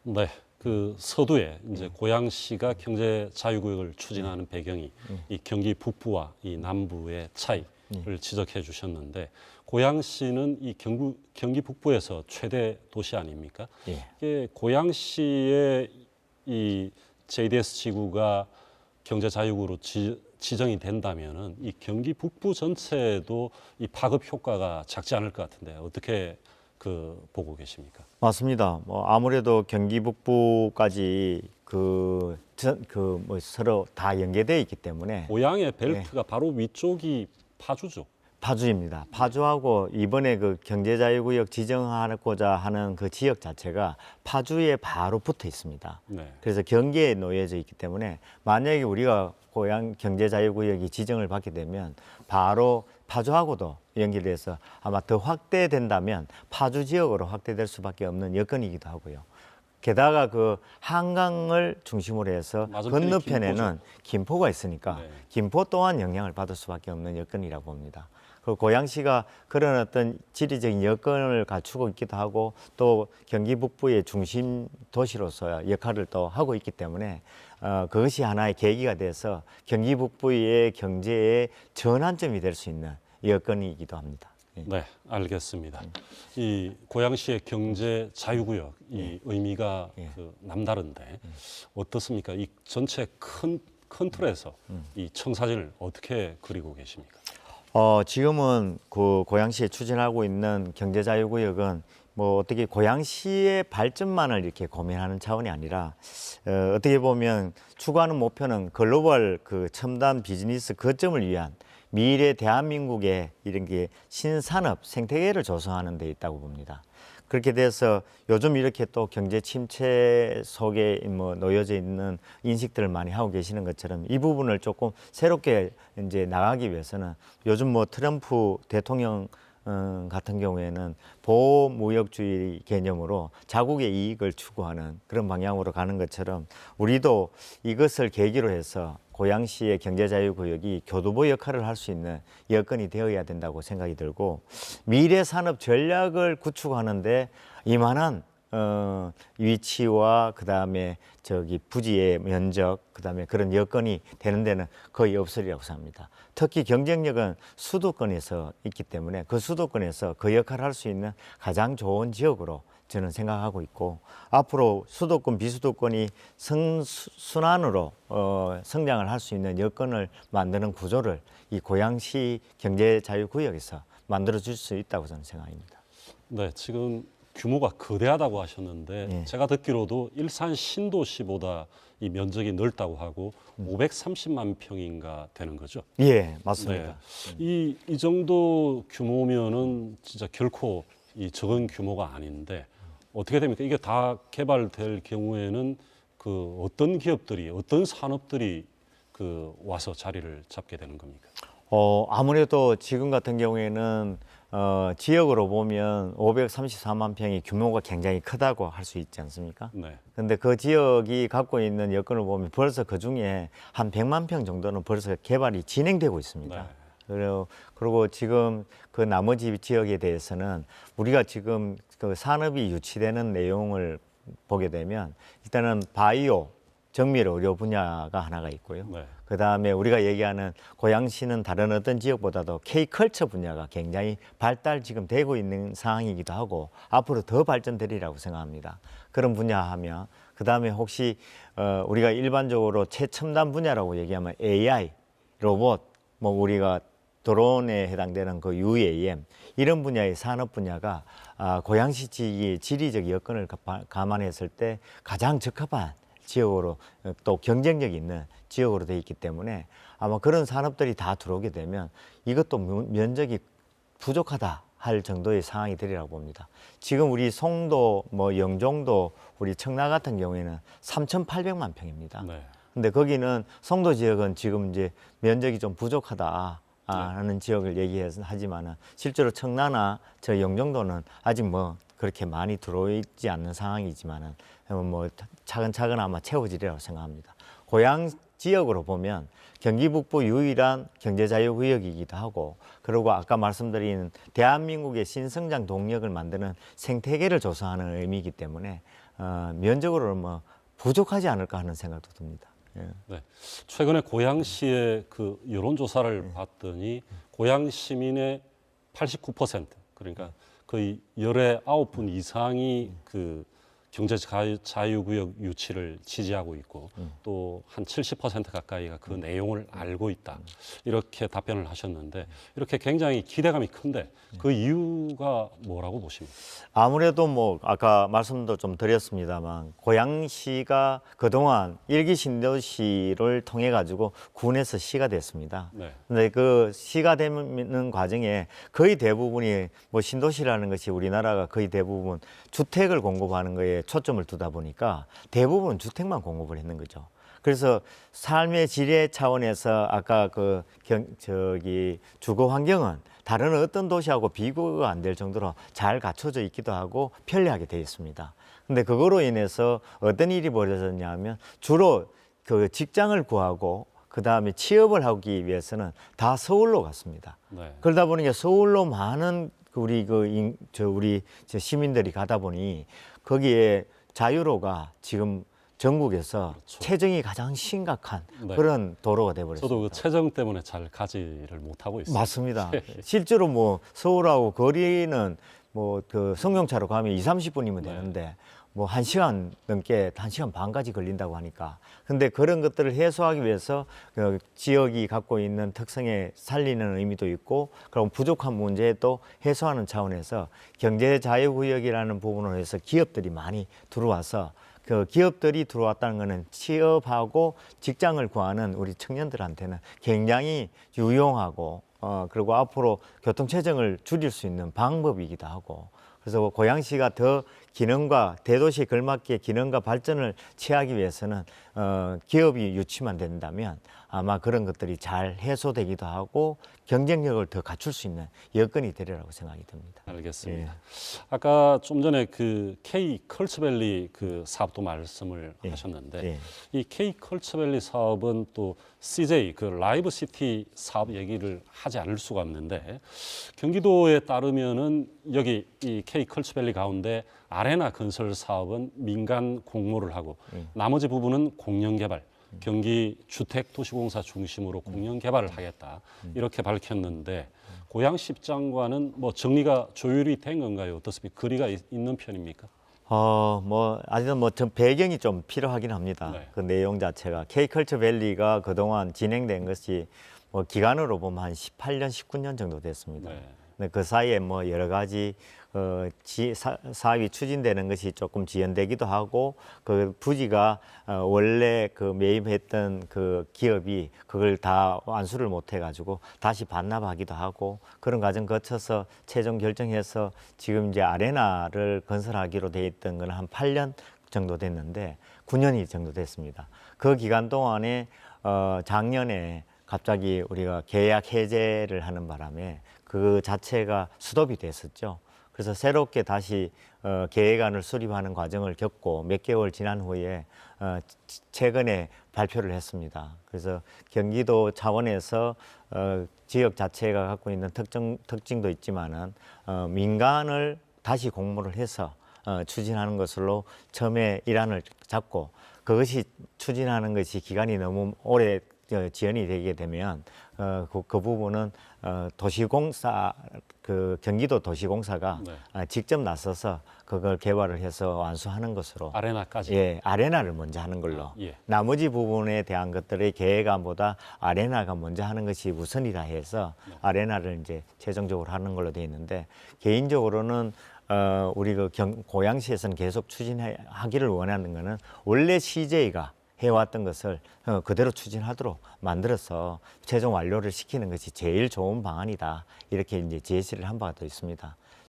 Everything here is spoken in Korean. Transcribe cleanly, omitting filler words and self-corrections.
네, 그 서두에 이제 고양시가 경제 자유구역을 추진하는 배경이 이 경기 북부와 이 남부의 차이를 지적해 주셨는데 고양시는 이 경기 북부에서 최대 도시 아닙니까? 예. 이게 고양시의 이 JDS 지구가 경제 자유구로 지정이 된다면은 이 경기 북부 전체도 이 파급 효과가 작지 않을 것 같은데 어떻게 보고 계십니까? 맞습니다. 뭐 아무래도 경기 북부까지 서로 다 연계되어 있기 때문에 고향의 벨트가 바로 위쪽이 파주죠. 파주입니다. 파주하고 이번에 그 경제자유구역 지정하고자 하는 그 지역 자체가 파주에 바로 붙어 있습니다. 네. 그래서 경계에 놓여져 있기 때문에 만약에 우리가 고양 경제자유구역이 지정을 받게 되면 바로 파주하고도 연결돼서 아마 더 확대된다면 파주 지역으로 확대될 수밖에 없는 여건이기도 하고요. 게다가 그 한강을 중심으로 해서 맞은편이 건너편에는 김포가 있으니까 네. 김포 또한 영향을 받을 수밖에 없는 여건이라고 봅니다. 그 고양시가 그런 어떤 지리적인 여건을 갖추고 있기도 하고 또 경기 북부의 중심 도시로서 역할을 또 하고 있기 때문에 그것이 하나의 계기가 돼서 경기 북부의 경제의 전환점이 될 수 있는 여건이기도 합니다. 네, 알겠습니다. 이 고양시의 경제 자유구역 이 의미가 남다른데 어떻습니까? 이 전체 큰 틀에서 이 청사진을 어떻게 그리고 계십니까? 지금은 그 고양시에 추진하고 있는 경제자유구역은 뭐 어떻게 고양시의 발전만을 이렇게 고민하는 차원이 아니라 어떻게 보면 추구하는 목표는 글로벌 그 첨단 비즈니스 거점을 위한 미래 대한민국의 이런 게 신산업 생태계를 조성하는 데 있다고 봅니다. 그렇게 돼서 요즘 이렇게 또 경제 침체 속에 뭐 놓여져 있는 인식들을 많이 하고 계시는 것처럼 이 부분을 조금 새롭게 이제 나가기 위해서는 요즘 뭐 트럼프 대통령 같은 경우에는 보호무역주의 개념으로 자국의 이익을 추구하는 그런 방향으로 가는 것처럼 우리도 이것을 계기로 해서 고양시의 경제자유구역이 교두보 역할을 할 수 있는 여건이 되어야 된다고 생각이 들고 미래 산업 전략을 구축하는데 이만한 위치와 그다음에 저기 부지의 면적 그다음에 그런 여건이 되는 데는 거의 없으리라고 생각합니다. 특히 경쟁력은 수도권에서 있기 때문에 그 수도권에서 그 역할을 할 수 있는 가장 좋은 지역으로 저는 생각하고 있고 앞으로 수도권 비수도권이 순환으로 성장을 할 수 있는 여건을 만드는 구조를 이 고양시 경제자유구역에서 만들어 줄 수 있다고 저는 생각합니다. 네, 지금 규모가 거대하다고 하셨는데 예. 제가 듣기로도 일산 신도시보다 이 면적이 넓다고 하고 530만 평인가 되는 거죠. 예, 맞습니다. 이 정도 규모면은 진짜 결코 이 적은 규모가 아닌데 어떻게 됩니까? 이게 다 개발될 경우에는 그 어떤 기업들이 어떤 산업들이 와서 자리를 잡게 되는 겁니까? 아무래도 지금 같은 경우에는 지역으로 보면 534만 평이 규모가 굉장히 크다고 할 수 있지 않습니까? 네. 근데 그 지역이 갖고 있는 여건을 보면 벌써 그 중에 한 100만 평 정도는 벌써 개발이 진행되고 있습니다. 네. 그리고 지금 그 나머지 지역에 대해서는 우리가 지금 그 산업이 유치되는 내용을 보게 되면 일단은 바이오, 정밀 의료 분야가 하나가 있고요. 네. 그다음에 우리가 얘기하는 고양시는 다른 어떤 지역보다도 K컬처 분야가 굉장히 발달 지금 되고 있는 상황이기도 하고 앞으로 더 발전되리라고 생각합니다. 그런 분야하면 그다음에 혹시 우리가 일반적으로 최첨단 분야라고 얘기하면 AI, 로봇, 뭐 우리가 드론에 해당되는 그 UAM 이런 분야의 산업 분야가 고양시 지역의 지리적 여건을 감안했을 때 가장 적합한 지역으로 또 경쟁력 있는 지역으로 되어 있기 때문에 아마 그런 산업들이 다 들어오게 되면 이것도 면적이 부족하다 할 정도의 상황이 되리라고 봅니다. 지금 우리 송도, 뭐 영종도, 우리 청라 같은 경우에는 3,800만 평입니다. 네. 근데 거기는 송도 지역은 지금 이제 면적이 좀 부족하다. 하는 지역을 얘기하지만은 실제로 청라나 저 영종도는 아직 뭐 그렇게 많이 들어있지 않는 상황이지만은 뭐 차근차근 아마 채워지리라고 생각합니다. 고양 지역으로 보면 경기 북부 유일한 경제자유구역이기도 하고 그리고 아까 말씀드린 대한민국의 신성장 동력을 만드는 생태계를 조성하는 의미이기 때문에 면적으로는 뭐 부족하지 않을까 하는 생각도 듭니다. 예. 네. 최근에 고양시의 그 여론조사를 봤더니 고양 시민의 89% 그러니까 거의 열의 9분 이상이 그 경제 자유구역 유치를 지지하고 있고 또 한 70% 가까이가 그 내용을 알고 있다. 이렇게 답변을 하셨는데 이렇게 굉장히 기대감이 큰데 그 이유가 뭐라고 보십니까? 아무래도 뭐 아까 말씀도 좀 드렸습니다만 고양시가 그동안 일기 신도시를 통해 가지고 군에서 시가 됐습니다. 네. 근데 그 시가 되는 과정에 거의 대부분이 뭐 신도시라는 것이 우리나라가 거의 대부분 주택을 공급하는 거에 초점을 두다 보니까 대부분 주택만 공급을 했는 거죠. 그래서 삶의 질의 차원에서 아까 그 주거 환경은 다른 어떤 도시하고 비교가 안 될 정도로 잘 갖춰져 있기도 하고 편리하게 되어 있습니다. 근데 그거로 인해서 어떤 일이 벌어졌냐면 주로 그 직장을 구하고 그 다음에 취업을 하기 위해서는 다 서울로 갔습니다. 네. 그러다 보니까 서울로 많은 우리 시민들이 가다 보니 거기에 자유로가 지금 전국에서 그렇죠. 체증이 가장 심각한 네. 그런 도로가 돼버렸습니다. 저도 그 체정 때문에 잘 가지를 못하고 있습니다. 맞습니다. 실제로 뭐 서울하고 거리는 뭐 그 승용차로 가면 20-30분이면 네. 되는데 뭐 1시간 넘게 1시간 반까지 걸린다고 하니까. 근데 그런 것들을 해소하기 위해서 그 지역이 갖고 있는 특성에 살리는 의미도 있고 그럼 부족한 문제도 해소하는 차원에서 경제 자유구역이라는 부분으로 해서 기업들이 많이 들어와서 그 기업들이 들어왔다는 것은 취업하고 직장을 구하는 우리 청년들한테는 굉장히 유용하고 그리고 앞으로 교통체증을 줄일 수 있는 방법이기도 하고 그래서 고양시가 더 기능과 대도시에 걸맞게 기능과 발전을 취하기 위해서는 기업이 유치만 된다면 아마 그런 것들이 잘 해소되기도 하고 경쟁력을 더 갖출 수 있는 여건이 되리라고 생각이 듭니다. 알겠습니다. 예. 아까 좀 전에 그 K 컬처밸리 그 사업도 말씀을 예. 하셨는데 예. 이 K 컬처밸리 사업은 또 CJ 그 라이브 시티 사업 얘기를 하지 않을 수가 없는데 경기도에 따르면은 여기 이 K 컬처밸리 가운데 아레나 건설 사업은 민간 공모를 하고 나머지 부분은 공영 개발. 경기 주택도시공사 중심으로 공영 개발을 하겠다 이렇게 밝혔는데 고양시 입장과는 뭐 정리가 조율이 된 건가요? 어떻습니까? 거리가 있는 편입니까? 뭐 아직은 뭐 좀 배경이 좀 필요하긴 합니다. 네. 그 내용 자체가 K컬처 밸리가 그동안 진행된 것이 뭐 기간으로 보면 한 18년, 19년 정도 됐습니다. 네. 근데 그 사이에 뭐 여러 가지 사업이 추진되는 것이 조금 지연되기도 하고 그 부지가 원래 그 매입했던 그 기업이 그걸 다 완수를 못 해가지고 다시 반납하기도 하고 그런 과정 거쳐서 최종 결정해서 지금 이제 아레나를 건설하기로 돼 있던 건 한 8년 정도 됐는데 9년이 정도 됐습니다. 그 기간 동안에 작년에 갑자기 우리가 계약 해제를 하는 바람에 그 자체가 스톱이 됐었죠. 그래서 새롭게 다시 계획안을 수립하는 과정을 겪고 몇 개월 지난 후에 최근에 발표를 했습니다. 그래서 경기도 차원에서 지역 자체가 갖고 있는 특징도 있지만은 민간을 다시 공모를 해서 추진하는 것으로 처음에 일환을 잡고 그것이 추진하는 것이 기간이 너무 오래 지연이 되게 되면 그 부분은 도시공사 그 경기도 도시공사가 네. 직접 나서서 그걸 개발을 해서 완수하는 것으로 아레나까지. 예, 아레나를 먼저 하는 걸로 예. 나머지 부분에 대한 것들의 계획안보다 아레나가 먼저 하는 것이 우선이다 해서 아레나를 이제 최종적으로 하는 걸로 되어 있는데 개인적으로는 우리 그 고양시에서는 계속 추진하기를 원하는 것은 원래 CJ가 해왔던 것을 그대로 추진하도록 만들어서 최종 완료를 시키는 것이 제일 좋은 방안이다. 이렇게 이제 제시를 한 바가 더 있습니다.